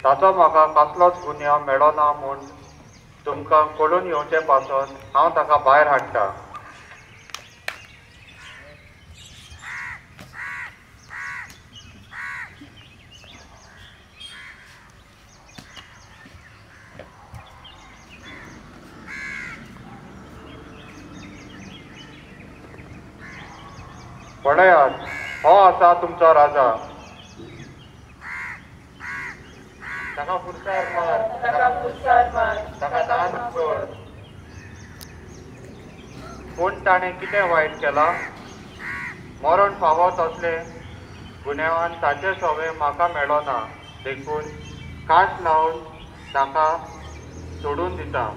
ताचो म्हाका कसलोच गुन्यांव मेळो ना म्हूण तुमकां कळून येवचे पासून हांव ताका भायर हाडटा. पळयात, हो आसा तुमचो राजा. ताका फुडसार मार, ताका दान कर. पूण ताणें कितें वायट केलां? मरण फावो तसले गुन्यांवान ताचे सवय म्हाका मेळो ना, देखून कास लावन ताका सोडून दिता.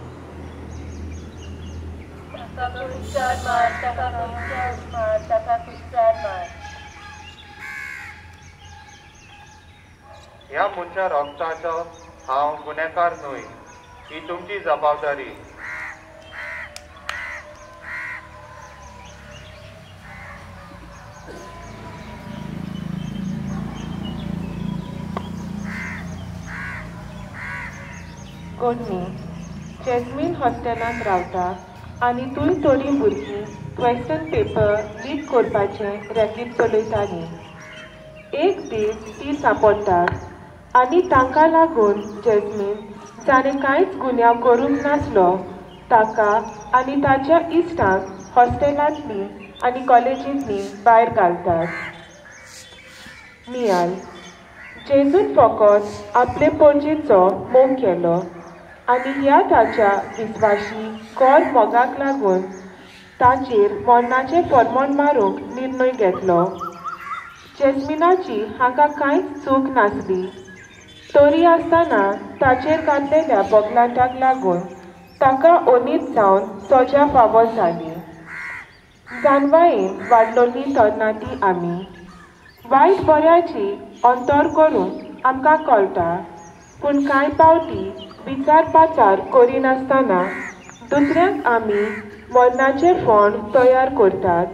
ह्या मनशा रोगचाचो हांव गुन्हेकार न्हय, ही तुमची जबाबदारी. कोणी जॅस्मीन हॉस्टेलांत रावता आनी थंय थोडीं भुरगीं क्वेश्चन पेपर लीक करपाचें रॅकीट चलयतालीं. एक दीस ती सांपडटात आनी तांकां लागून जॅस्मीन जाणें कांयच गुन्यांव करूंक नासलो ताका आनी ताच्या इश्टांक हॉस्टेलांतलीं आनी कॉलेजींतलीं भायर घालतात. नियाल जेजून फकत आपले पणजेचो मोग केलो आनी ह्या ताच्या विस्वाशी कोर मोगाक लागून ताचेर मरणाचें फर्मोण मारूंक निर्णय घेतलो. जॅस्मिनाची हांगा कांयच चूक नासली, तरी आसतना ताचेर घातलेल्या बोगलाटाक लागून ताका ओनीत जावन सजा फावो जाली. जानवायेन वाडलोली तरणाटी आमी. वायट बऱ्याची अंतर करूंक आमकां कळटा, पूण कांय पावटी विचार पाचार करिनासतना दुसऱ्यांक आमी मरणाचें फोंड तयार करतात.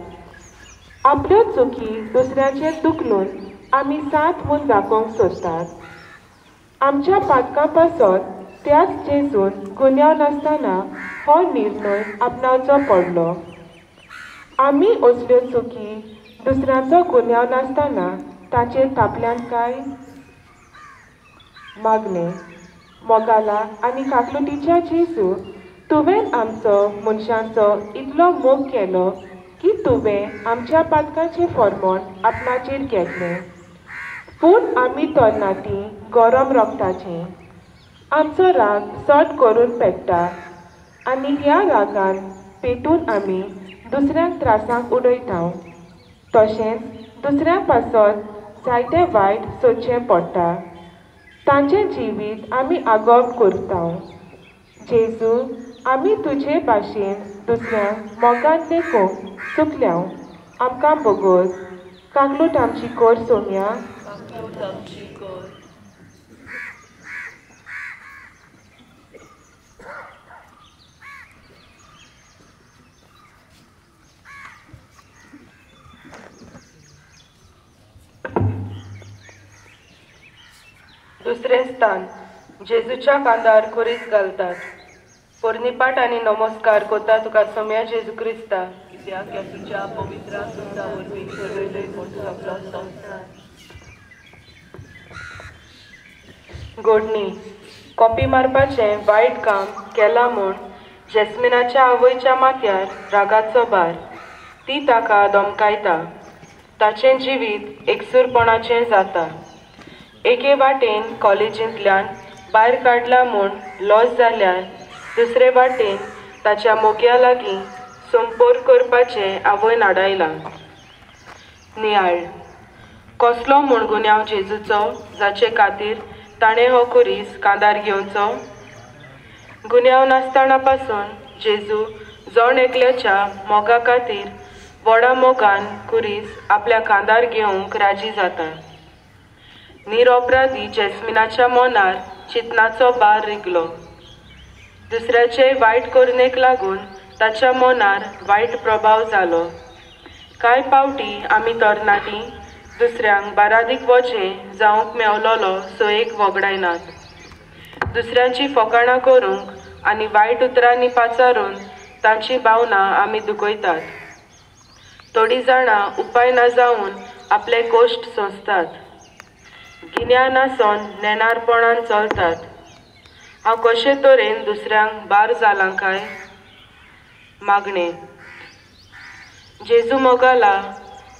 आपल्यो चुकी दुसऱ्याचेर दुखलून आमी साथ म्हूण दाखोवंक सोदतात. आमच्या पातकां पासत त्याच जेजून गुन्यांव नासतना हो निर्णय आपणावचो पडलो. आमी असल्यो चुकी दुसऱ्याचो गुन्यांव नासतना ताचेर थापल्यान काय? मागणें मोगाला आनी काकलुटीच्या जेजू, तुवें आमचो मनशांचो इतलो मोग केलो की तुवें आमच्या पातकाचें फर्मोण आपणाचेर घेतलें. पूण आमी तरणाटी गरम रोगताचीं. आमचो राग सट करून पेट्टा आनी ह्या रागान पेटून आमी दुसऱ्यांक त्रासांक उडयता. तशेंच दुसऱ्यां पासत जायतें वायट सोदचें पडटा. तांचें जिवीत आमी आगोब करता. जेजू, आमी तुजे भाशेन दुसऱ्यांक मोगान लेखूंक चुकल्या. आमकां बोगोस. काकलूट आमची कोर सोम्या. दुसरें स्थान जेजूच्या कांदार कुरीस घालतात. पोरनिपाट आनी नमस्कार कोता तुका सोम्या जेजू क्रिस्ता, कित्याक ह्या तुज्या पवित्र सुता वरवीं ठरयलय म्हूण सगळो संवसार. घोडणी कॉपी मारपाचें वायट काम केलां म्हूण जॅस्मिनाच्या आवयच्या माथ्यार रागाचो भार. ती ताका धमकायता. ताचें जिवीत एकसूरपणाचें जाता. एके वाटेन कॉलेजींतल्यान भायर काडला म्हूण लॉस जाल्यार दुसरे वाटेन ताच्या मोग्या लागीं संपोर करपाचें आवयन आडायलां. नियाळ कसलो म्हूण गुन्यांव जेजूचो जाचे खातीर ताणें हो कुरीस कांदार घेवचो? गुन्यांव नासतना पासून जेजू जण एकल्याच्या मोगा खातीर व्हडा मोगान कुरीस आपल्या कांदार घेवंक राजी जाता. निरअपराधी जॅस्मिनाच्या मनार चिंतनाचो भार रिगलो. दुसऱ्याचे वायट करणेक लागून ताच्या मनार वायट प्रभाव जालो. कांय पावटी आमी तरणाटी दुसऱ्यांक बारादीक वचें जावंक मेवलोलो सोयेक वगडायनात. दुसऱ्यांची फकाणां करूंक आनी वायट उतरांनी पाचारून तांची भावना आमी दुखयतात. थोडीं जाणां उपाय ना जावन आपले कोश्ट सोंसतात. गिन्यानासन नेणारपणान चलतात. हांव कशे तरेन दुसऱ्यांक बार जालां काय? मागणें. जेजू मोगाला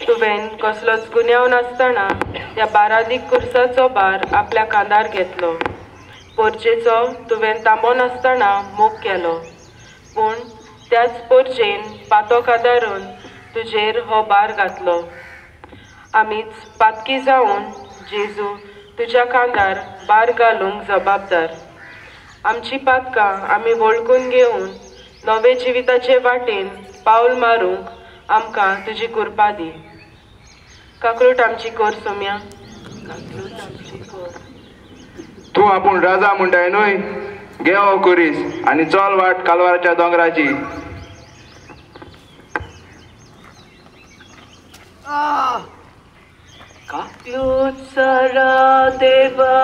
तुवें कसलोच गुन्यांव नासतना ह्या बारादीक कुर्साचो बार आपल्या कांदार घेतलो. पोरचेचो तुवें तांबो नासतना मोग केलो, पूण त्याच पोरचेन पातो कादारून तुजेर हो बार घातलो. आमीच पातकी जावन जेजू तुज्या कांदार बार घालूंक जबाबदार. आमची पातकां आमी वळखून घेवन नवे जिविताचे वाटेन पावल मारूंक आमकां तुजी कृपा दी. काकलूट आमची कोर सोम्या. काकलूट आमची कोर. तूं आपूण राजा म्हणटाय न्हय, घे हो कुरीस आनी चल वाट कालवाराच्या दोंगराची. काकलूट सारा देवा,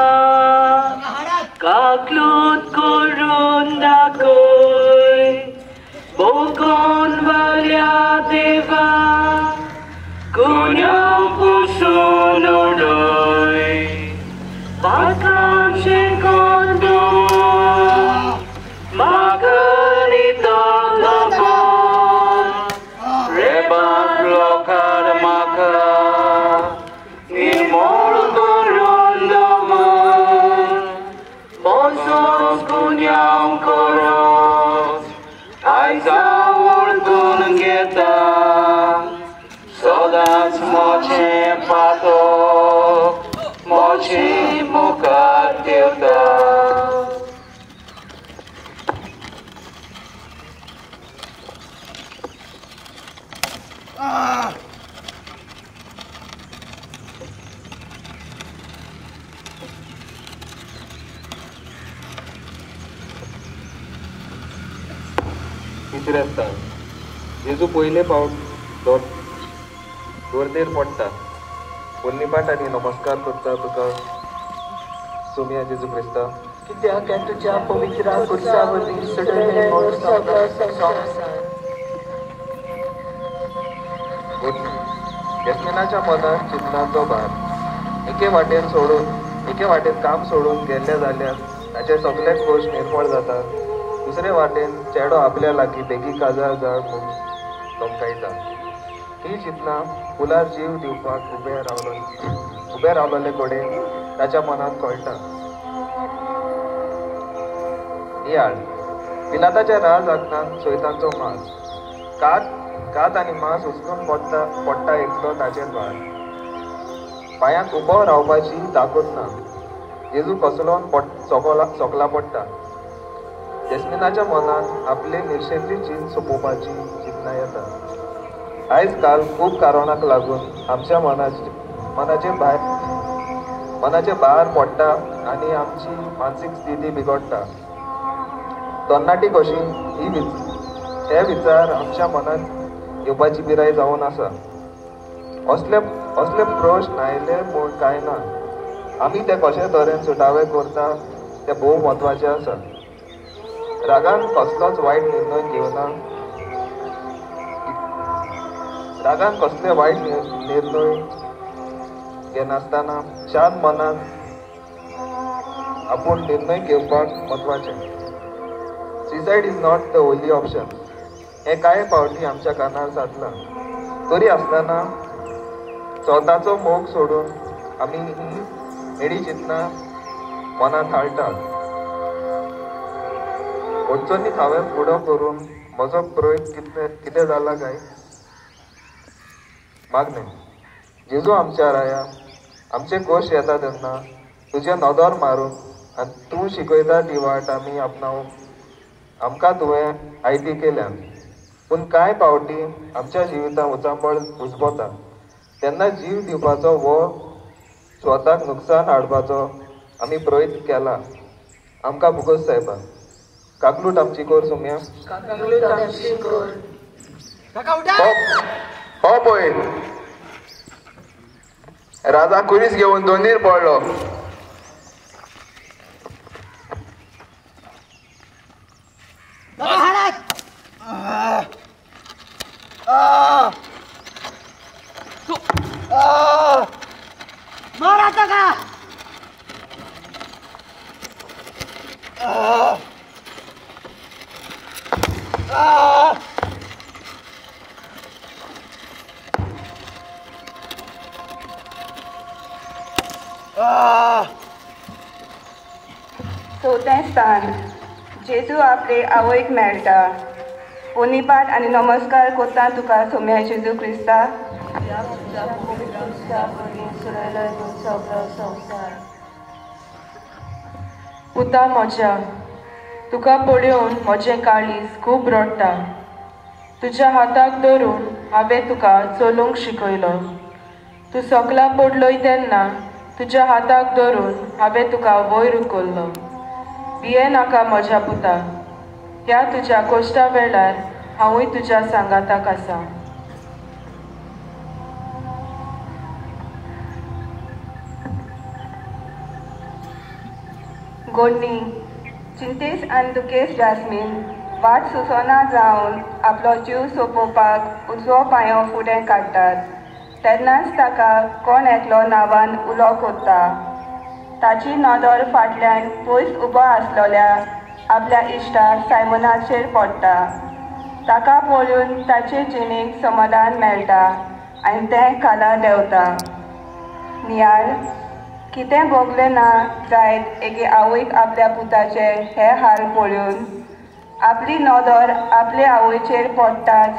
काकलूट करून दाखय, बोगोन वाल्या देवा, गुन्यांव पुसून उडय. पातकांचे कोंडू म्हाका नितळ बोल, रेबाक लोकार म्हाका निमोळ करून दवर. मोसोस गुन्यांव करोस आयजा वळखून घेता, सदांच मोचे पातो मोचे मुखार देवता. तिसरें स्थान. जेजू पयले फावट दोरदेर पडटा. पोन्नीपाट आनी नमस्कार करता तुका सोम्या जेजू क्रिस्ता. कित्याक तुज्या पवित्र कुर्सा वरवीं सडले मोड सगळो संवसार. येसमिनाच्या मनात चिंतनाचो भार. एके वाटेन काम सोडून गेले जाल्यार ताचे सगळे खोश निर्मळ जातात. दुसरे वाटेन चेडो आपल्या लागीं बेगी काजार जाड म्हूण धमकायता. ही चिंतना फुलार जीव दिवपाक उबे रावलेले कडेन ताच्या मनात कळटा. नियाळ. पिलाताच्या राज आग्नान सोयतांचो मांस. कात आनी मांस उचलून पडटा एकलो ताचेर भार. पांयांक उबो रावपाची ताकूद ना. जेजू कसलोन चोकला पडटा. जेस्मिनाच्या मनात आपली निर्शेल्ली जीण सोंपोवपाची चिंतना येता. आयज काल खूब कारणांक लागून आमच्या मनाचे भार पडटा आनी आमची मानसीक स्थिती बिगडटा. तरणाटी कशी हे विचार आमच्या मनात येवपाची पिराय जावन आसा. असले प्रश्न आयले म्हूण कांय ना. आमी ते कशे तरेन सुटावे करता ते भोव म्हत्वाचें आसा. रागान कसलोच वायट निर्णय घेवना. रागान कसले वायट निर्णय घेनासतना शांत मनान आपूण निर्णय घेवपाक म्हत्वाचें. Suicide is not the only option. हे कांय फावटी आमच्या कानार सादलां. तरी आसतना स्वताचो मोग सोडून आमी ही एडी चिंतना मनांत हाडटात. अडचणीक हांवें फुडो करून म्हजो प्रयत्न कितें जाला काय? मागणें. जेजू आमच्या राया. आमचे कोश येता तेन्ना तुजें नदर मारून आनी तूं शिकयता ती वाट आमी आपणावंक आमकां तुवें आयती केल्यान. पूण कांय फावटी आमच्या जिवितांत उचांबळ उजबता. तेन्ना जीव दिवपाचो वो स्वताक नुकसान हाडपाचो आमी प्रयत्न केला. आमकां भुगोस सायबा. काकलूट आमची कोर सोम्या. हो पळय, राजा कुरीस घेवन दोनीर पडलो. मारा का चवथें स्थान जेजू आपले आवयक मेळटा. पोनीपाट आनी नमस्कार कोत्ता तुका सोम्या जेजू क्रिस्ता. पुता म्हज्या, तुका पळोवन म्हजें काळीज खूब रडटा. तुज्या हाताक धरून हांवें तुका चलोवंक शिकयलो. तूं सकला पडलोय तेन्ना तुज्या हाताक धरून हांवें तुका वयर उखल्लो. भिये नाका म्हज्या पुता, ह्या तुज्या कोश्टा वेळार हांवूय तुज्या सांगाताक आसा. गोडणी चिंतेस आनी दुखेस जास्मीन वाट सुसोना जावन आपलो जीव सोंपोवपाक उजवो पांयो फुडें काडटात. तेन्नाच ताका कोण एकलो नांवान उलो कोत्ता. ताची नदर फाटल्यान पयस उबो आसलोल्या आपल्या इश्टाक सायमनाचेर पडटा. ताका पळोवन ताचे जिणेक समाधान मेळटा आनी तें खाला देंवता. नियाळ कितें भोगलें ना जायत एके आवयक आपल्या पुताचे हे हाल पळोवन आपली नदर आपले आवयचेर पडटाच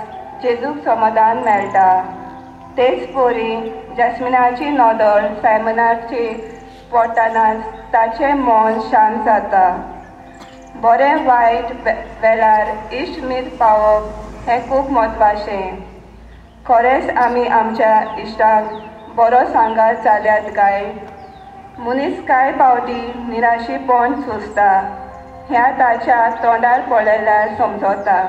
जेजूक समाधान मेळटा. तेच पोरी जॅस्मिनाची नदर सायमनाचेर पडटनाच ताचें मन शांत जाता. बरें वायट वेळार इश्ट मीत पावप हें खूब म्हत्वाचें. खरेंच आमी आमच्या इश्टाक बरो सांगात जाल्यात काय. मनीस कांय फावटी निराशीपण सोंसता ह्या ताच्या तोंडार पळयल्यार समजता.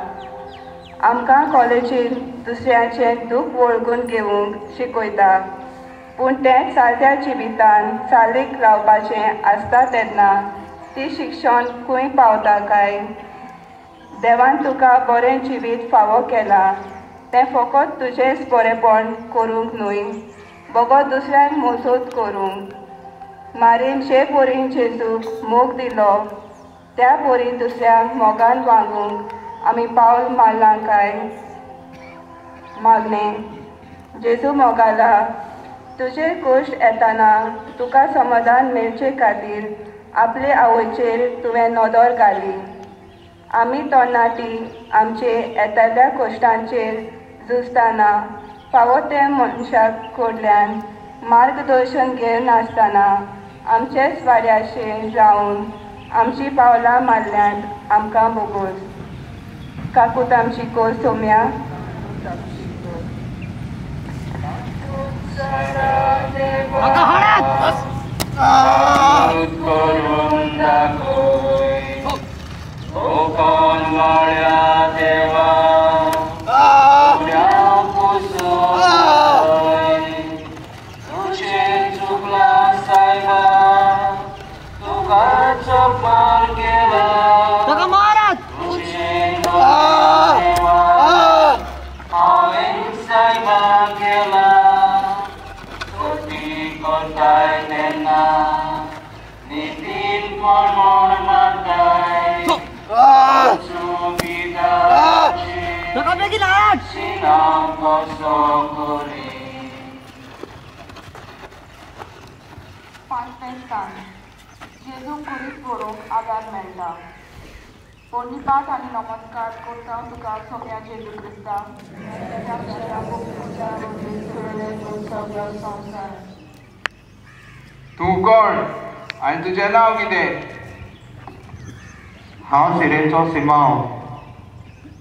आमकां कॉलेजींत दुसऱ्याचें दूख वळखून घेवंक शिकयता, पूण तें चालत्या जिवितान चालीक लावपाचें आसता तेन्ना ती शिक्षण खंय पावता काय. देवान तुका बरें जिवीत फावो केलां तें फकत तुजेंच बरेंपण करूंक न्हय, बगत दुसऱ्यांक मोजोत करूंक. मारीन जे पोरीन जेजूक मोग दिलो त्या पोरीन दुसऱ्यांक मोगान वागूंक आमी पावल मारलां काय. मागणें जेजू मोगाला तुजे गोश्ट येताना तुका समाधान मेळचे खातीर आपले आवयचेर तुवें नदर घाली. आमी तरणाटी आमचे येताल्या कोश्टांचेर झुजतना फावो ते मनशाक कडल्यान मार्गदर्शन घेनासतना आमचेच वाड्याचेर रावन आमची पावलां मारल्यांत आमकां बोगोस. काकूत आमची कोर सोम्या. जेजू कुरीत बरोवंक आदार मेळटा. पोनीपाट आनी नमस्कार करता तुका सोम्या जेजू क्रिस्ता. तूं कोण आनी तुजें नांव कितें? हांव सिरेंचो सिमांव.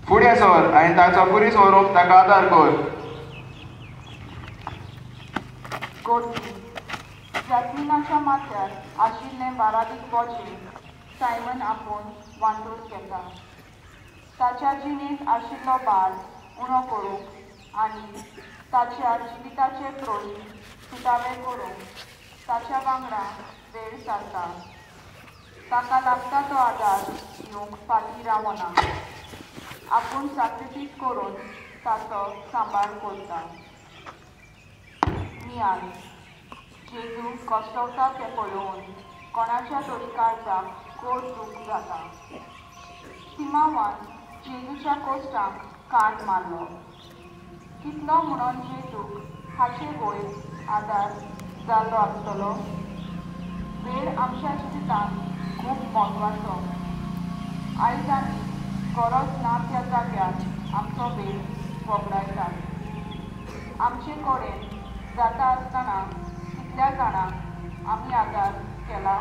फुडें सर आनी ताचो कुरीस व्हरूंक ताका आदार कर. जॅस्मिनाच्या माथ्यार आशिल्लें बारावीक बोजें सायमन आपूण वांटून घेता. ताच्या जिणेंत आशिल्लो बाल उणो करूंक आनी ताच्या जिविताचे प्रश्न सुटावे करूंक ताच्या वांगडा वेळ सारता. ताका लागता तो आदार दिवंक फाटीं रावना. आपूण सॅक्रिफीस करून ताचो सांबाळ करता. नियाळ जेजू कश्टवता तें पळोवन कोणाच्या तरी काळजाक खोट दूख जाता. तिमावान जेजूच्या कोश्टांक कांट मारलो. कितलो म्हणून जेजूक हाचे वयर आदार जाल्लो आसतलो. वेळ आमच्या जिवितांत खूब म्हत्वाचो. आयज आमी गरज ना त्या जाग्यार आमचो वेळ वगडायतात. आमचे कडेन जाता आसतना कितल्या जाणांक आमी आदार केला.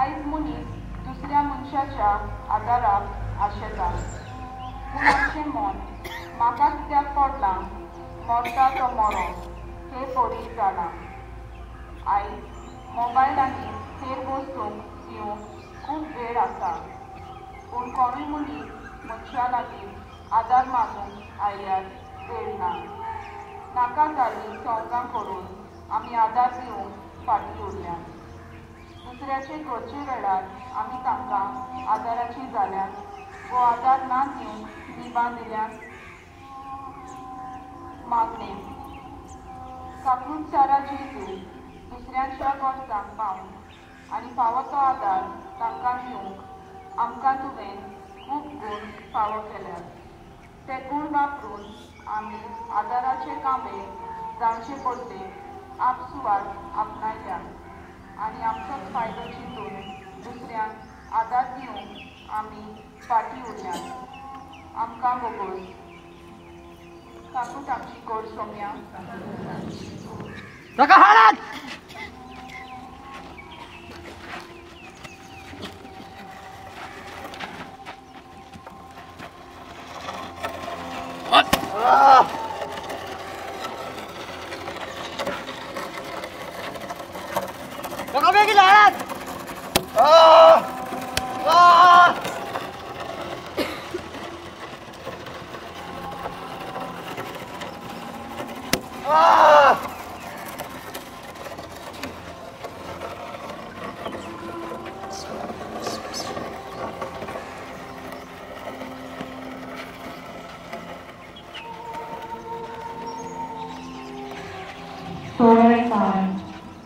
आयज मनीस दुसऱ्या मनशाच्या आदाराक आशेता. पूण आमचें मन म्हाका कित्याक पडलां, मरता तो मरो हे पडी जालां. आयज मोबायल आनी हेर वस्तूंक दिवंक खूब वेळ आसा. पूण कोणूय मनीस मनशा लागीं आदार मागूंक आयल्यार वेळ ना. नाका जाल्लीं सवंगां करून आमी आदार दिवंक फाटीं उरल्यात. दुसऱ्याचे घरचे वेळार आमी तांकां आदाराची जाल्यात वो आदार ना दिवंक निबां दिल्यात. मागणें काकूटसारा जेजू दुसऱ्यांच्या गरजांक पावून आनी फावो तो आदार तांकां दिवंक आमकां तुवें खूब गूण फावो केल्यात. ते गूण वापरून आमी आदाराचे कामे जावचे पडले आपसुवात आपणायल्यात आनी आमचोच फायदो चिंतून दुसऱ्यांक आदार दिवंक आमी फाटीं उरल्यात. आमकां वगोस काकूट आमची गोड सोम्या ताका हाडात. ताका बेगीन हाडात.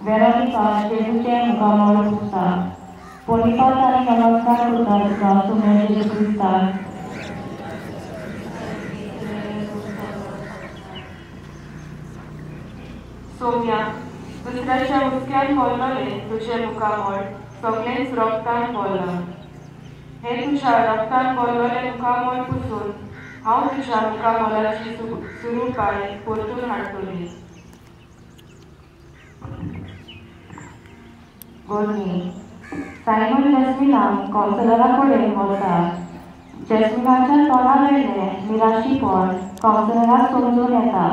वेरोनिका जेजूचे मुखामोळ पुसता. पोलिपास आनी नमस्कार करता तुका सुम्या जेजू क्रिस्ताक. सोम्या दुसऱ्याच्या उदक्यान पडलोले तुजे मुखामोळ सगळेंच रक्तान पडलां. हे तुज्या रक्तान पडलोले मुखामोळ पुसून हांव तुज्या मुखामोलाची सुरूपाय परतून हाडटली. गोडणी सायमन जॅस्मिनाक कावन्सिलरा कडेन वता. जॅस्मिनाच्या तोंडा वयलें निराशीपण कावन्सिलराक समजून येता.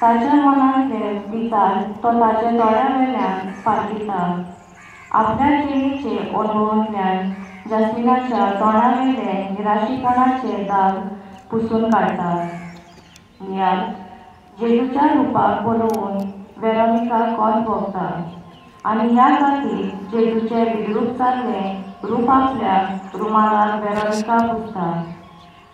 ताच्या मनांतले विचार तो ताच्या दोळ्या वयल्यान पातळटा. आपल्या जिणेचे अनुभवांतल्यान जॅस्मिनाच्या तोंडा वयले निराशीपणाचे दाग पुसून काडटा. नियाळ जेजूच्या रुपाक पळोवन वेरोनिका कोंत भोगता आनी ह्या खातीर जेजूचे विद्रूप जाल्लें रूप आपल्या रुमालान वेरोनिका पुसता.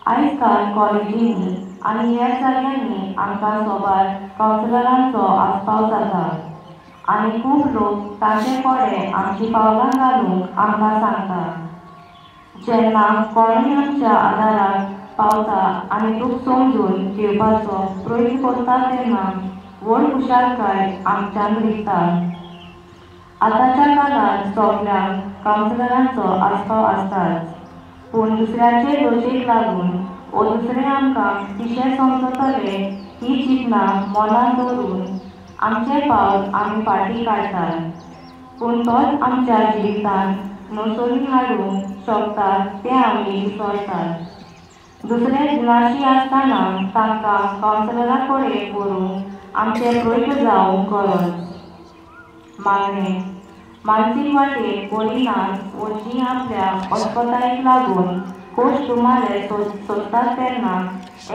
आयज काल कॉलेजींनी आनी हेर जाग्यांनी आमकां सोबार कावन्सिलरांचो आस्पाव जाता आनी खूब लोक तांचे कोडे आमची पावलां घालूंक आमकां सांगता. जेन्ना कोणूय आमच्या आदाराक पावता आनी दूख समजून घेवपाचो प्रयत्न करता तेन्ना व्हड खुशालकाय आमच्यान दिसता. आतांच्या काळांत सगळ्यांक कावन्सिलरांचो आस्पाव आसताच. पूण दुसऱ्याचे दोशेक लागून वो दुसरे आमकां किशें समजतले ही चिंतना मनांत दवरून आमचे पावल आमी फाटीं काडटात. पूण तोच आमच्या जिवितांत नोसोनी हाडूंक शकता तें आमी विसरतात. दुसरे जिणाशी आसतना तांकां कावन्सिलरा कडेन व्हरून आमचे प्रयत्न जावंक गरज. मागणें मानसीक वाटेक पडिनात वो जीं आपल्या अस्पतायेक लागून खोश रुमाले सोदतात तेन्ना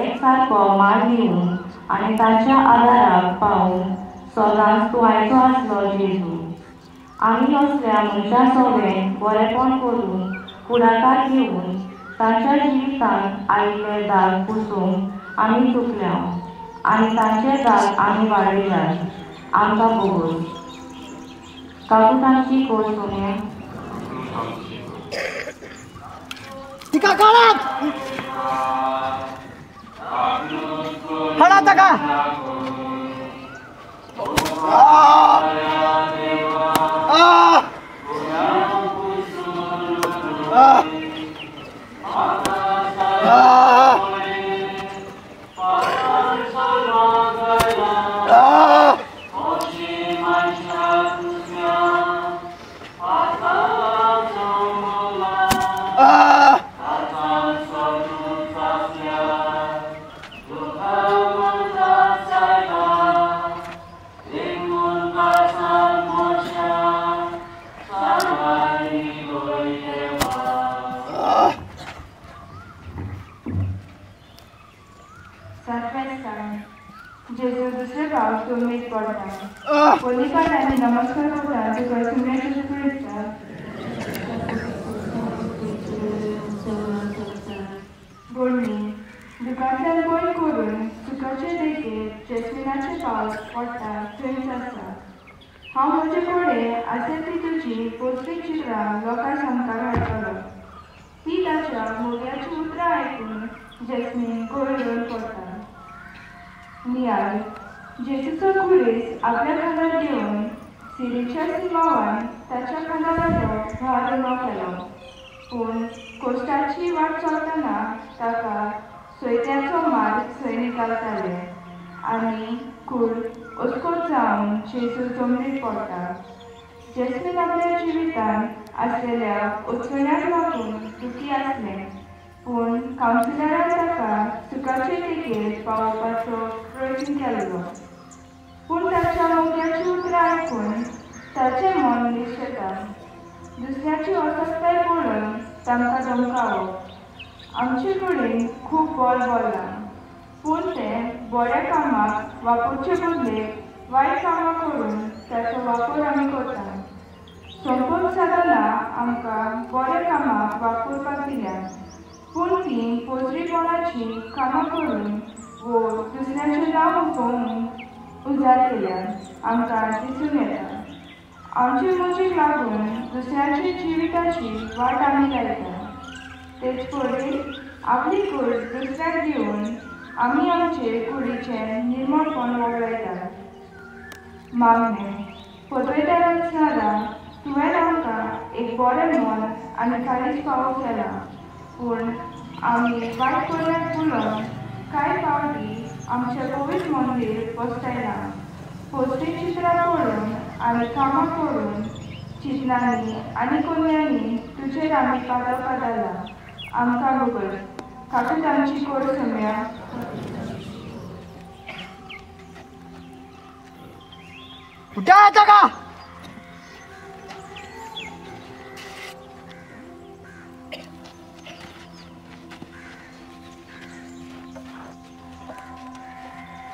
एक सारको मान दिवंक आनी तांच्या आदाराक पावून सदांच तूं आयचो आसलो जेजू. आमी असल्या मनशां सगळें बरेंपण करून फुडाकार घेवन तांच्या जिवितांत आयिल्ले दाग पुसूंक आमी चुकल्या आनी तांचे दाग आमी वाडयल्यात आमकां बघून. काकू तांची कोड सोन्या तिका काढात हाडा ताका. जेजू दुसरे भाव सोमीत पडटा. पोलिसांनी नमस्कार करता तुका सुम्याची शुक्रिस्ता. बोलणी दुकानदार गोल करून सुखाचे देखीर जॅस्मिनाचे पावस पडटा थंयच आसा. हांव म्हजे कडेन आसा ती तुजी पौश्टीक चित्रां लोकांक सांगपाक हाडटलो. ती ताच्या मोग्याची उतरां आयकून जॅस्मीन गोळयोन पडटा. नियाळ जेजूचो कुडीस आपल्या खांदार घेवन सिरीच्या सिमावान ताच्या खांदाराचो भार उणो केलो. पूण कोश्टाची वाट चलतना ताका सोयत्याचो मार्ग सैनीक घालताले आनी कूड अस्कोत जावन जेजू जमनीर पडटा. जॅस्मीन आपल्या जिवितांत आसलेल्या उत्सवण्याक लागून दुखी आसलें. पूण कावन्सिलरान ताका सुखाचे देखेर पावोवपाचो प्रयत्न केल्लो. पूण ताच्या मोग्याची उतरां आयकून ताचें मन निश्चता. दुसऱ्याची असक्ताय पळोवन तांकां धमकावप. आमचे कडेन खूब बळ बोल्लां पूण तें बऱ्या कामाक वापरचे बदले वायट कामां करून ताचो वापर आमी करता. संपर्क साधना आमकां बऱ्या कामाक वापरपाक दिल्या पूण ती पोजरीपणाची कामां करून वो दुसऱ्याचें नांव उखोवंक उजार केल्यार आमकां दिसून येता. आमचे मुजीक लागून दुसऱ्याच्या जिविताची वाट आमी लायता. तेच परीन आपली कूड दुसऱ्याक दिवन आमी आमचे कुडीचें निर्मळपण वगडायता. मागणें पदवेदार आसतना तुवें आमकां एक बरें मन आनी काळीज फावो केला. पूण आमी वायट पर्याक उलोवन कांय फावटी आमचें पवित्र मंदीर बसयला. पौश्टीक चित्रां पळोवन आनी कामां करून चित्रांनी आनी कोन्यांनी तुजेर आमी पातळ काडला. आमकां बगर काकू तांची कोड सम्या. उठा ताका.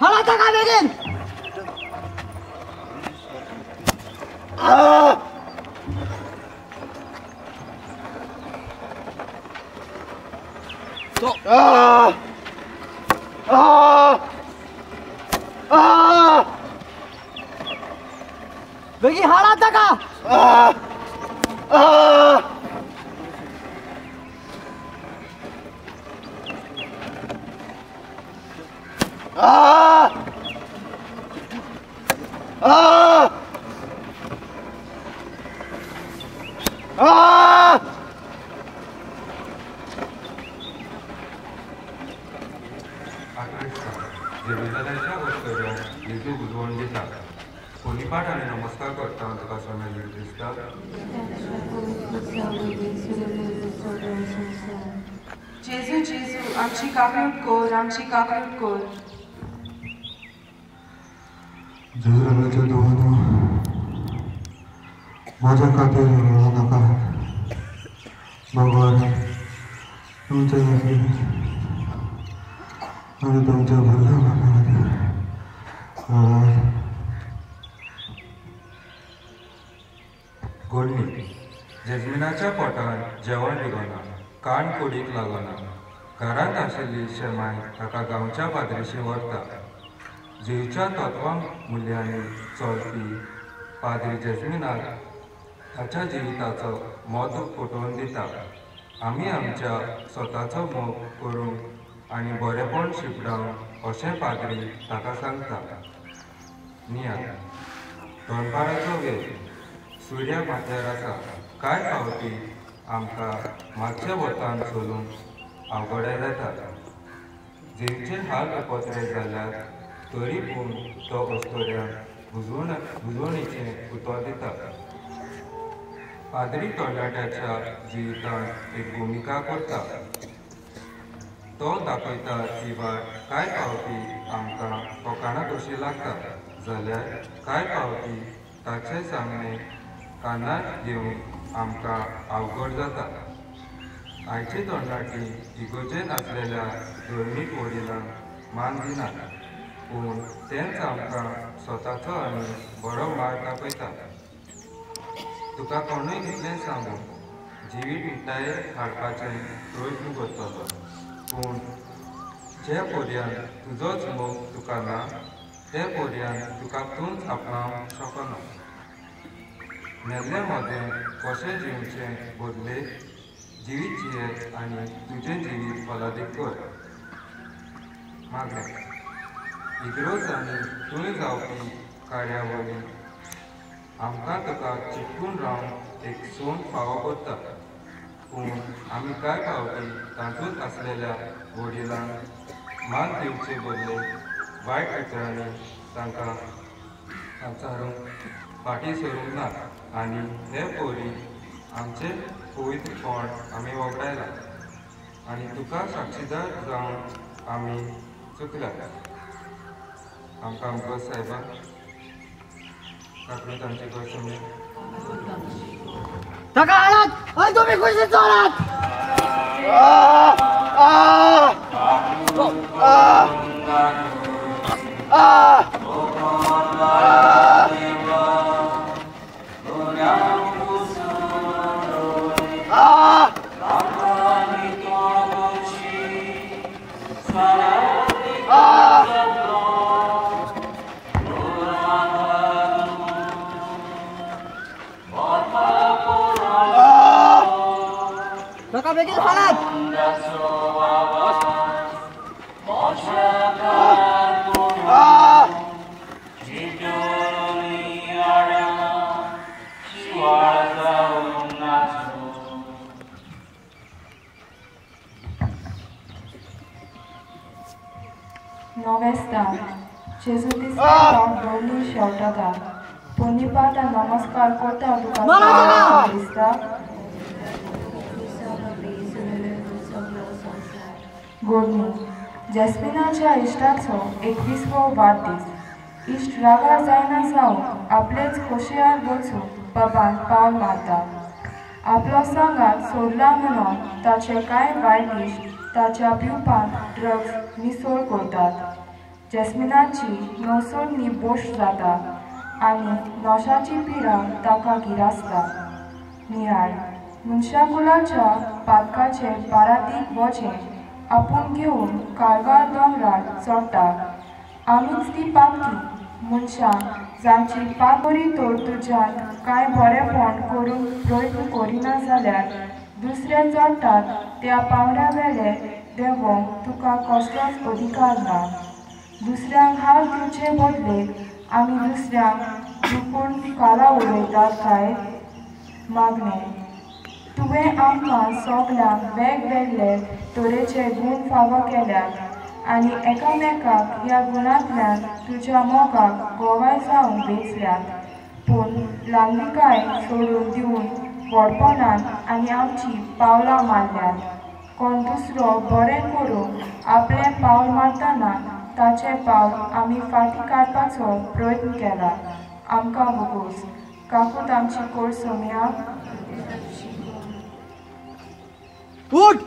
हाडा ताका बेगीन. बेगीन हाडा ताका. जेजुदाच्या वस्तऱ्या जेजू बुजवण दिता. कोणीपाठ आनी नमस्कार करता तुका सोन्या दिसता. जेजू जेजू आमची काकूट कोर, आमची काकूट कोर. जेजुराच्या देवानो माझ्या खातीर रडू नाका. भगवान तुमच्या खातीर आनी तुमच्या भुरग्यां खातीर गोडणी जॅस्मिनाच्या पोटान जेवण दिगोना. कान कोडीक लागना. घरांत आशिल्ली शेमाय ताका गांवच्या पाद्रीशी व्हरता. जीवच्या तत्वां मुल्यांनी चलपी पाद्री जॅस्मिनाक ताच्या जिविताचो मोग पटोवन दिता. आमी आमच्या स्वताचो मोग करूंक आनी बरेपण शिपडावंक अशें पाद्री ताका सांगता. नियाळ दनपाराचो वेळ सुर्या माथ्यार आसा. कांय फावटी आमकां मातशे वतान चलूंक अवघडाय जाता. जीवचे हाल अपत्रे जाल्यार तरी पूण तो अस्तोऱ्यांक बुजवणीचें उतर दिता. पाद्री तरणाट्याच्या जिवितांत एक भुमिका करता. तो दाखयता ती वाट कांय फावटी आमकां फकाणां कशी लागता जाल्यार कांय फावटी ताचे सांगणे कानार घेवंक आमकां अवघड जाता. आयची तरणाटी इगोजेन आसलेल्या धर्मीक वडिलांक मान दिनात, पूण तेंच आमकां स्वताचो आनी बरो मार्ग दाखयता. तुका कोणूय कितलें सांगू जिवीत विटायेर हाडपाचें प्रयत्न करतलो, पूण जे पर्यान तुजोच मोग तुका ना ते पर्यान तुका तूंच आपणावंक शकना. मेल्ले मोदें कशें जिवचें बदले जिवीत जियेत आनी तुजें जिवीत फलादीक कर. मागणें इग्रोज आनी थंय जावपी कार्यावळी आमकां तुका चिकून रावंक एक सोन फावो करता, पूण आमी कांय फावटी तातूंत आसलेल्या वडिलांक मान दिवचे बदले वायट उतरांनी तांकां आचारूंक फाटीं सरूंक ना आनी हे पोरी आमचे पवित्रपण आमी वगडायला आनी तुका साक्षीदार जावन आमी चुकल्यात. आमकां मुगो साहेबा ताका तांचे कसमी ताका हाडात आनी तुमी खुशी चलात. ताका बेगीन हाडात. Novesta, Gesù ti sta dando sciolta. Ponipata namaskar kota duka Krista. गोडणी जॅस्मिनाच्या इश्टाचो 21वो वाडदीस. इश्ट रागार जायना जावन आपलेच खोशयार वचून पबान पावल मारता. आपलो सांगात सोडला म्हणून ताचे कांय वायट इश्ट ताच्या पिवपान ड्रग्स मिसळ करतात. जॅस्मिनाची नवसोडणी बोश जाता आनी नोशाची पिडा ताका गिरासता. नियाळ मनशाकुलाच्या पातकाचे बारातीक वचें आपूण घेवन कारवार दोंगरार चडटा. आमीच ती पातकी मनशां जांची पातोरी तोरतुज्यान कांय बरेपण करूंक प्रयत्न करिना जाल्यार दुसरे चडटात त्या पावंड्या वेले देवोंक तुका कसलोच अधिकार ना. दुसऱ्यांक हाल दिवचे बदले आमी दुसऱ्यांक दुखून काला उडयतात काय. मागणें तुवें आमकां सगळ्यांक वेगवेगळे तरेचे गूण फावो केल्यात आनी एकामेकाक ह्या गुणांतल्यान तुज्या मोगाक गोवाय जावन वेचल्यात, पूण ल्हानविकाय सोडून दिवन व्हडपणान आनी आमची पावलां मारल्यात. कोण दुसरो बरें करून आपलें पावल मारतना ताचें पावल आमी फाटीं काडपाचो प्रयत्न केला. आमकां वगूस काकूट आमची कोड सोम्या. उठ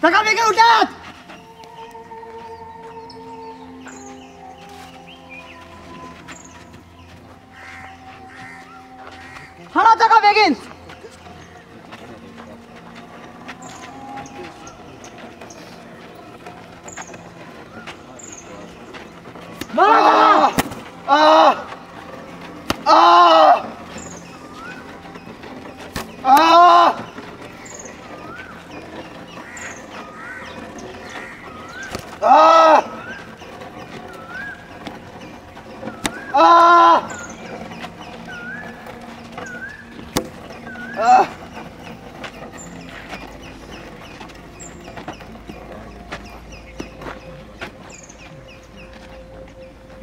ताका बेगीन उठात. हाडा ताका बेगीन.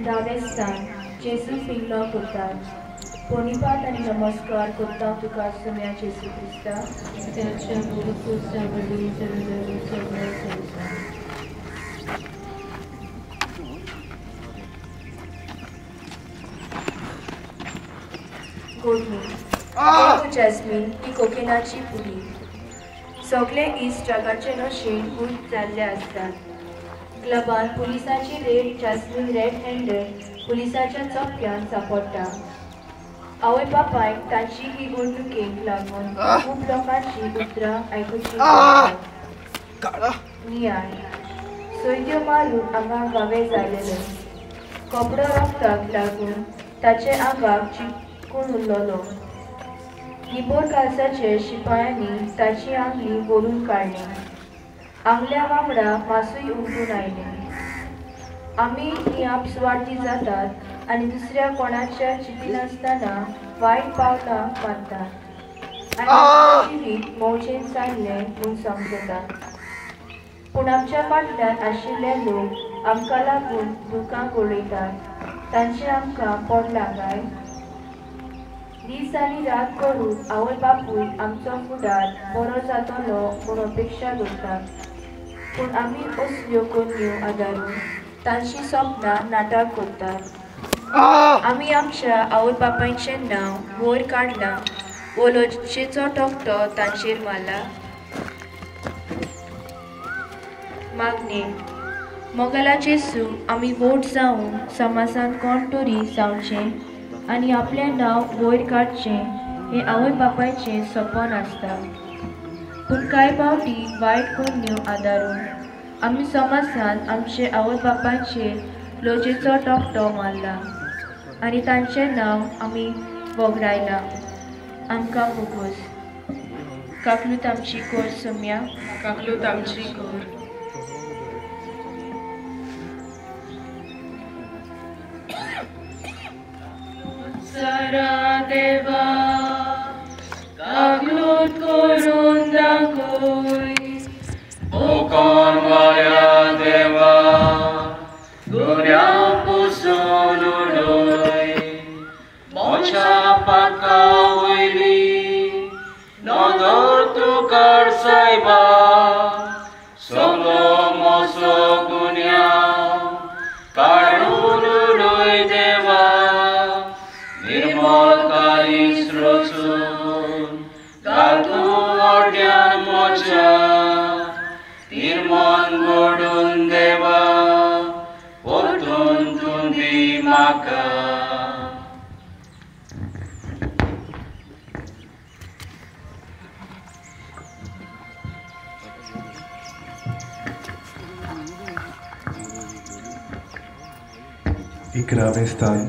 दावेस्तान जेजू पिल्लो करतात पोनिपात आनी नमस्कार करता तुका सुम्या जेजू क्रिस्ता त्याच्या गुरुकुस्ता बदली जॅस्मीन ही कोकिनाची पुडी सगळे इश्ट जगाचे नशेन खूब जाल्ले असतात. क्लबान पुलिसाची रेड जॅस्मीन रेड हँडेड पुलिसाच्या चपक्यान सांपडटा. आवय बापायक तांची ही घडणुकेक लागून खूब लोकांची उतरां आयकुची नियाळ सोयत्यो मारून आंगाक गावे जालेले. कपडो रक्ताक लागून ताचे आंगाक चिटकून उरलोलो. निबोर कालसाचे शिपायांनी ताची आंगली ओडून काडली. आंगल्या वांगडा मासूय उमटून आयले. आमी ही आपसवार्ती जातात आनी दुसऱ्या कोणाच्या चिंतीनासतना वायट पावलां मारतात आनी जिवीत मौजेन जाल्लें म्हूण समजतात. पूण आमच्या फाटल्यान आशिल्ले लोक आमकां लागून दुखांक उडयतात. तांचे आमकां पडलां काय? दीस आनी रात करून आवय बापूय आमचो फुडार बरो जातलो म्हूण अपेक्षा करतात. पूण आमी असल्यो कन्यो आदारून तांची सपनां नाटक करतात. आमी आमच्या आवय बापायचें नांव वयर काडलां वो लज्जेचो टोकतो तांचेर मारला. मागणे मोगला जेजू आमी वोट जावन समाजान कोण तरी जावचें आनी आपलें नांव वयर काडचें हें आवय बापायचें सपन आसता. पूण कांय फावटी वायट कन्यो आदारून आमी समाजान आमचे आवय बापायचेर लजेचो टोकतो मारला आनी तांचें नांव आमी वगडायलां. आमकां मुगोस काकलूत आमची कोर सुम्या काकलूत आमची कोर. सरा देवा काकलूत करून दाखोय कोण वाया देवा गुन्या पुसून उडोय मोच्या पाका वयली नदर तू काड सायबा सगळो मोसो गुन्या काडून उडोय देवा निर्मल काळीस रचून घाल तूं ओड्यान मोच्या निर्मल घडून देवा परतून तूं दी म्हाका. इकरावेस्तान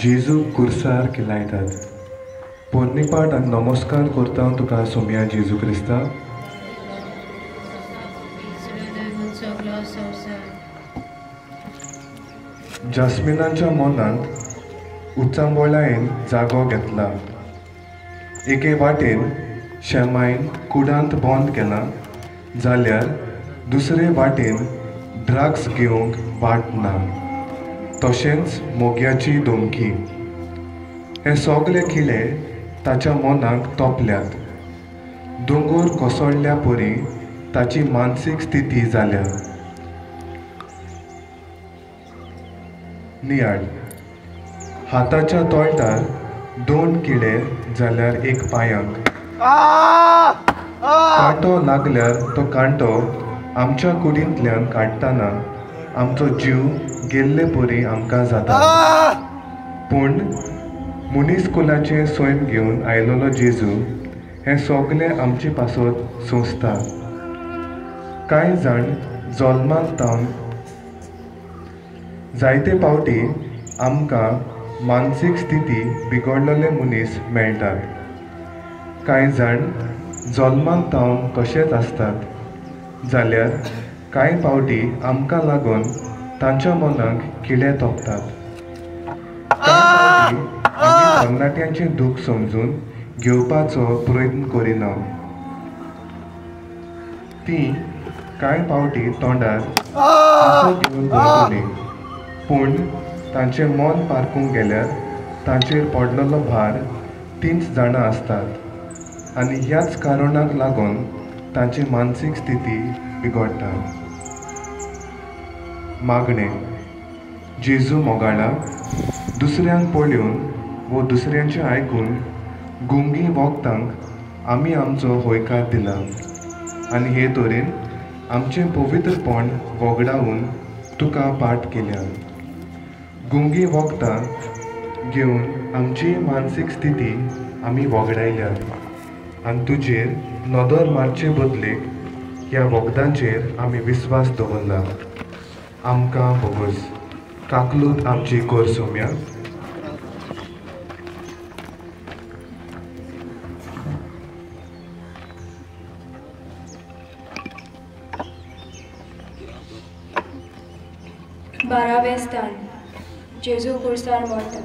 जेजू कुर्सार किलायतात. पोन्निपाट आनी नमस्कार करता तुका सोम्या जेजू क्रिस्ता. जास्मिनाच्या मनांत उचांबोळायेन जागो घेतला. एके वाटेन शेमायन कुडांत बंद केला जाल्यार दुसरे वाटेन ड्रग्स घेवंक वाट ना. तशेंच मोग्याची धमकी हे सगळे किळे ताच्या मनाक तोपल्यात. दोंगूर कोसळ्ळ्या परी ताची मानसीक स्थिती जाल्या. नियाळ हाताच्या तोळटार 2 किळे जाल्यार एक पांयांक. कांटो लागल्यार तो कांटो आमच्या कुडींतल्यान काडटना आमचो जीव गेल्ले परी आमकां जाता. पूण मुनिस्कुलाचें सोयम घेवन आयलोलो जेजू हें सगलें आमचे पासत सोंसता. कांय जाण जल्माक जावन जायते फावटी आमकां मानसीक स्थिती बिगडलेले मनीस मेळटात. कांय जाण जल्माक तावन तशेंच आसतात जाल्यार कांय पावटी आमकां लागून तांच्या मनाक किडे तोपतात. कांय पावटी आमी तरणाट्यांचें दूख समजून घेवपाचो प्रयत्न करिना. तीं कांय पावटी तोंडार हांसो घेवन भरतली, पूण तांचें मन पारकूंक गेल्यार तांचेर पडलेलो भार तींच जाणां आसतात आनी ह्याच कारणाक लागून तांची मानसीक स्थिती बिगडटा. मागणें. जेजू मोगाळा दुसऱ्यांक पळोवन वो दुसऱ्यांचें आयकून गुंगी वखदांक आमी आमचो होयकार दिला आनी हे तरेन आमचें पवित्रपण वगडावून तुका पाठ केल्या. गुंगी वखदां घेवन आमची मानसीक स्थिती आमी वगडायल्या आनी तुजेर नदर मारचे बदलेक ह्या वखदांचेर आमी विस्वास दवरला. आमकां बोगस. काकलूत आमची कोर सोम्या. बारावें स्थान. जेजू कुर्सार मरता.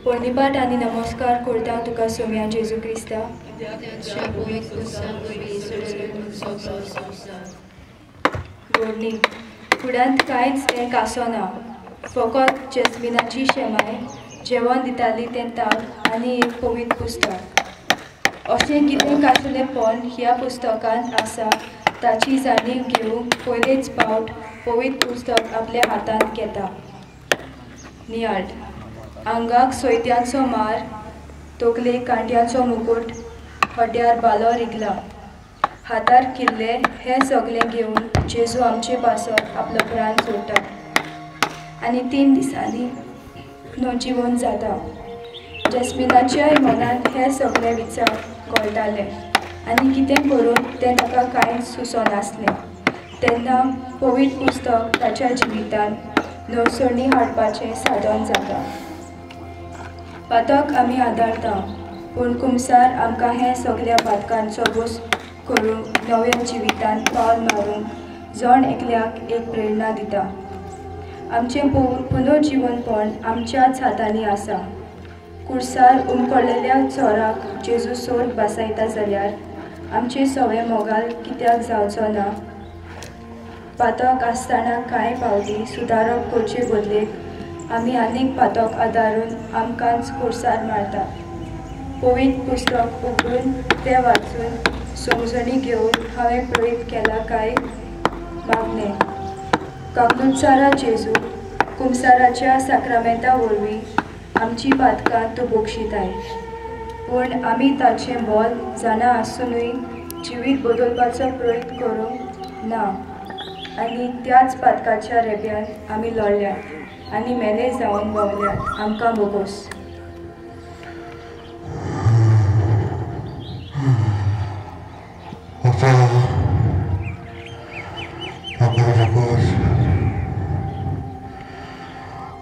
पोरणीपाट आनी नमस्कार करता तुका सोम्या जेजू क्रिस्ता. जोडणी. फुड्यांत कांयच हें कासोना, फकत जॅस्मिनाची शेमाय जेवण दिताली तें ताक आनी एक पवित्र पुस्तक. अशें कितें कासलेपण ह्या पुस्तकांत आसा ताची जाणीव घेवंक पयलेच फावट पवित्र पुस्तक आपल्या हातांत घेता. नियाळ. आंगाक सोयत्यांचो मार, तोकलेक कांट्याचो मुकुट, हड्ड्यार बालो रिगला, हातार किल्ले हें सगळें घेवन जेजू आमचे पासत आपलो प्राण सोडटा आनी 3 दिसांनी नवजिवन जाता. जॅस्मिनाच्याय मनांत हे सगळे विचार घोळटाले आनी कितें करून तें ताका कांयच सुचनासलें. तेन्ना पवित्र पुस्तक ताच्या जिवितान नवसणी हाडपाचें साधन जाता. पातक आमी आदारता, पूण कुमसार आमकां हे सगळ्या पातकांचो बोस करून नव्या जिवितान पावल मारूंक जण एकल्याक एक प्रेरणा दिता. आमचें पुनर्जीवनपण आमच्याच हातांनी आसा. कुर्सार उमकडलेल्या चोराक जेजू सोर बसयता जाल्यार आमचे सवे मोगाल कित्याक जावचो ना. पातक आसतना कांय पावटी सुदारप करचे बदलेक आमी आनीक पातक आदारून आमकांच कुर्सार मारता. पवित्र पुस्तक उगडून तें वाचून समजणी घेवन हांवें प्रयत्न केला काय मागणें. काकलुतसारा जेजू कुमसाराच्या साक्रामेंता वरवीं आमची पातकां तूं बक्षिताय, पूण आमी ताचें बोल जाणा आसुनूय जिवीत बदलपाचो प्रयत्न करूंक ना आनी त्याच पातकाच्या रेब्यान आमी लढल्यात आनी मेले जावन भोंवल्यात. आमकां बोगोस.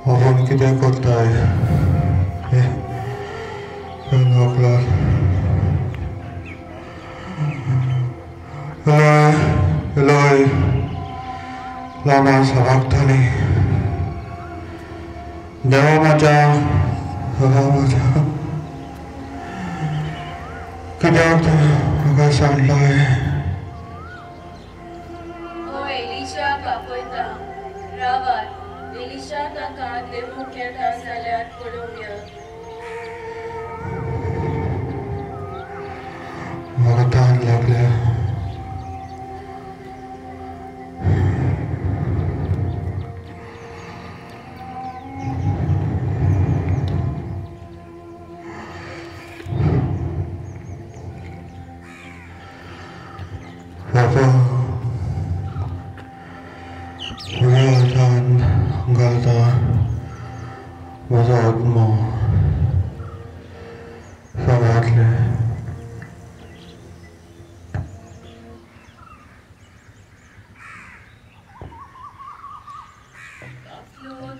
आपण कितें करताय Eloi, lama sabachthani. देवा माझ्या कित्याक म्हाका सांडलाय. हो एलिशा कापयता. रावात एलिशा ताका देवूंक येता जाल्यार पळोवया. म्हाका ताण लागल्या.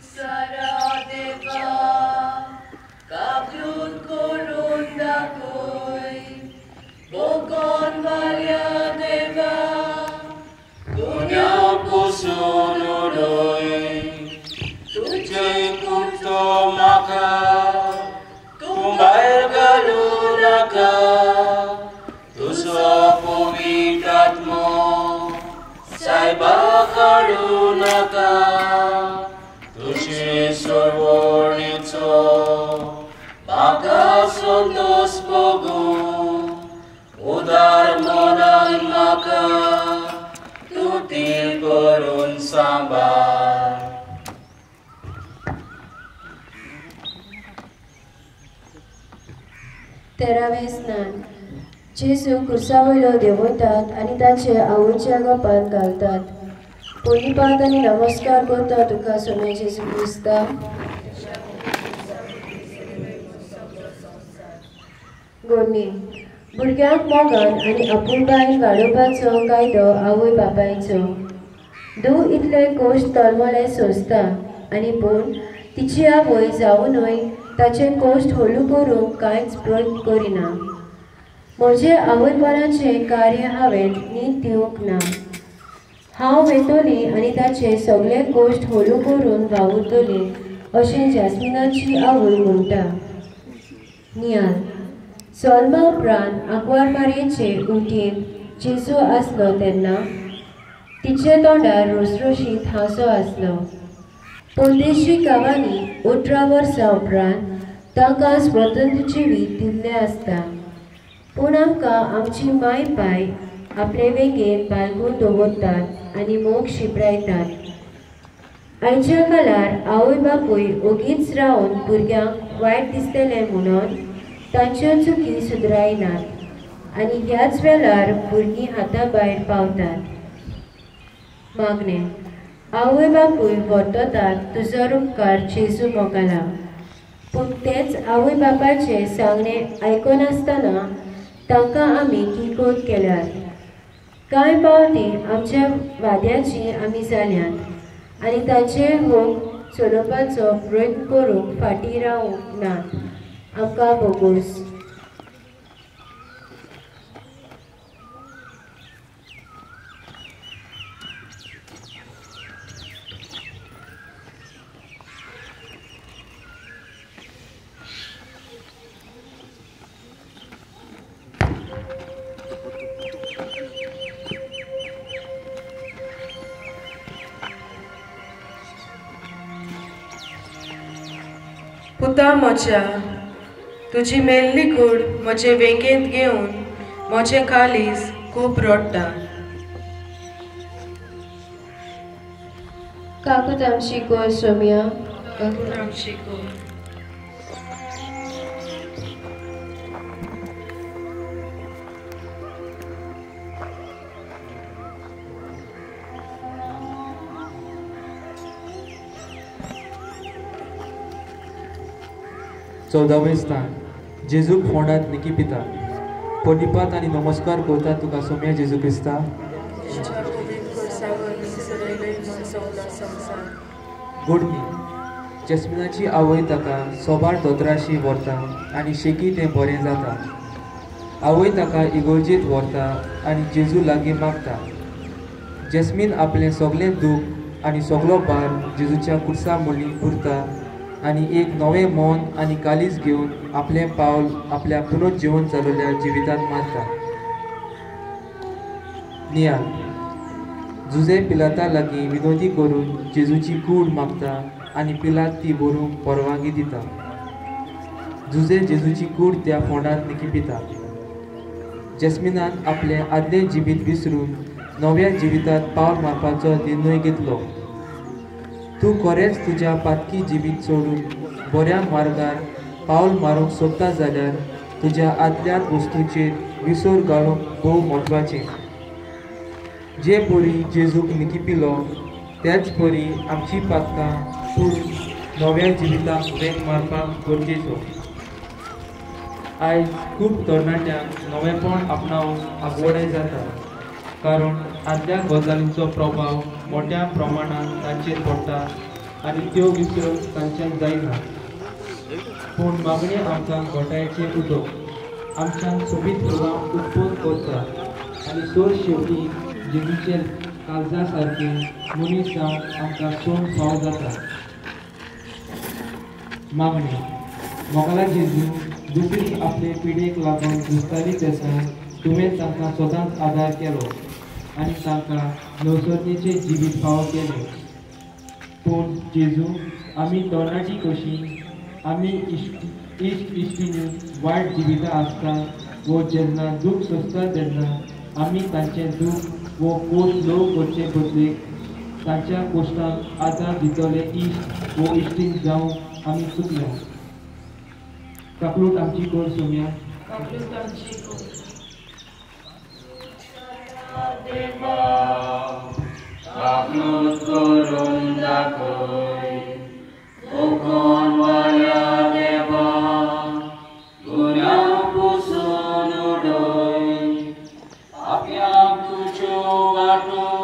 Sara Deva करुणेचो म्हाका संतोष भोगू उदार मोनान म्हाका तूं तीर करून सांबाळ. तेरावें स्नान. जेजू खुर्सा वयलो देंवयतात आनी ताचे आवयच्या गोपांत घालतात. पोलिपात आनी नमस्कार करता तुका सोमे जेजू क्रिस्ता. गोडणी. भुरग्यांक मोगान आनी आपुलबायेन वाडोवपाचो कायदो आवय बापायचो. दू इतले कोश्ट तळमळे सोंसता आनी पूण तिची आवय जावनूय ताचे कोश्ट हळू करूंक कांयच प्रयत्न करिना. म्हजे आवयपणाचें कार्य हांवें नीट दिवंक ना. हांव वेतोली आनी ताचे सगळे कोश्ट हळू करून वावुरतली अशें जॅस्मिनाची आवय म्हणटा. नियाल. जल्मा उपरांत आंकवार मारयेचे उंटीन जेजू आसलो तेन्ना तिचे तोंडार रोसरोशीत हांसो आसलो. परदेशी गांवांनी 18 वर्सां उपरांत तांकां स्वतंत्र जिवीत दिल्लें आसता. पूण आमकां आमची माय पाय आपले वेगेन बाळगून दवरतात आनी मोग शिपरायतात. आयच्या काळार आवय बापूय ओगीच रावन भुरग्यांक वायट दिसतलें म्हणून तांच्यो चुकी सुदरायनात आनी ह्याच वेळार भुरगीं हाता भायर पावतात. मागणें. आवय बापूय वर्ततात तुजो उपकार जेजू मोगाला. पूण तेच आवय बापाचें सांगणें आयकनासतना तांकां आमी किकोत केल्यात. कांय पावटी आमच्या वाद्याची आमी जाल्यात आनी ताचे होक चलोवपाचो प्रयत्न करूंक फाटीं रावूंक नात. आमकां बोगूस. पुता म्हज्या तुजी मेल्ली कूड म्हजे वेंगेंत घेवन म्हजें कालीस खूब रडटा. काकूत आमची कोर सोम्या. काकूत आमची कोर. चौदावें स्थान. जेजूक फोंडात निकी पिता. पोलिपात आनी नमस्कार करता तुका सोम्या जेजू क्रिस्ता. गोडणी. जॅस्मिनाची आवय ताका सोबार दोतराशी व्हरता आनी शेकी तें बरें जाता. आवय ताका इगोर्जेंत व्हरता आनी जेजू लागीं मागता. जॅस्मीन आपलें सगळें दूख आनी सगळो भार जेजूच्या कुर्सा मुळी पुरता आनी एक नवें मन आनी कालीस घेवन आपलें पावल आपल्या पुनर्जीवन जाल्ल्या जिवितांत मारता. नियाल. जुजे पिलाता लागीं विनोदी करून जेजूची कूड मागता आनी पिलात ती व्हरूंक परवानगी दिता. जुजे जेजूची कूड त्या फोंडांत निकी पिता. जॅस्मिनान आपलें आदलें जिवीत विसरून नव्या जिवितांत पावल मारपाचो निर्णय घेतलो. तूं खरेंच तुज्या पातकी जिवीत सोडून बऱ्या मार्गार पावल मारूंक सोदता जाल्यार तुज्या आदल्या वस्तूचेर विसर घालूंक भोव म्हत्वाचें. जे परी जेजूक निकी पिलो तेच परी आमची पातकां सोडून नव्या जिविताक वेग मारपाक गरजेचो. आयज खूब तरणाट्यांक नवेपण आपणावंक आगवडाय जाता कारण आदल्या गजालींचो प्रभाव मोठ्या प्रमाणांत तांचेर पडटा आनी त्यो विसरप तांच्यान जायना. पूण मागणी आमकां घोटाळ्याचें उदक आमच्यान सोबीत प्रभाव उत्पन्न करता आनी सोर शेवटी जेजूचे काळजा सारकें मनीस जावन आमकां सोड फाव जाता. मागणी. मोगाला जेजू दुसरी आपले पिडेक लागून झुजताली तेन्ना तुवें तांकां सदांच आदार केलो आनी तांकां नवसरणेचें जिवीत फावो केलें. पूण जेजू आमी तरणाटी कशीं आमी इश्टिणी वायट जिवितां आसता वो जेन्ना दूख सोंसता तेन्ना आमी तांचें दूख वो कोश्ट लो करचे बदलेक तांच्या कोश्टांक आदार दितले इश्ट वो इश्टीण जावं आमी चुकल्या. काकलूट आमची कोर सोम्या. काकलूट करून दाखय फुकोन वाऱ्या देवा गुन्यांव पुसून उडय आपल्याक तुज्यो वाटो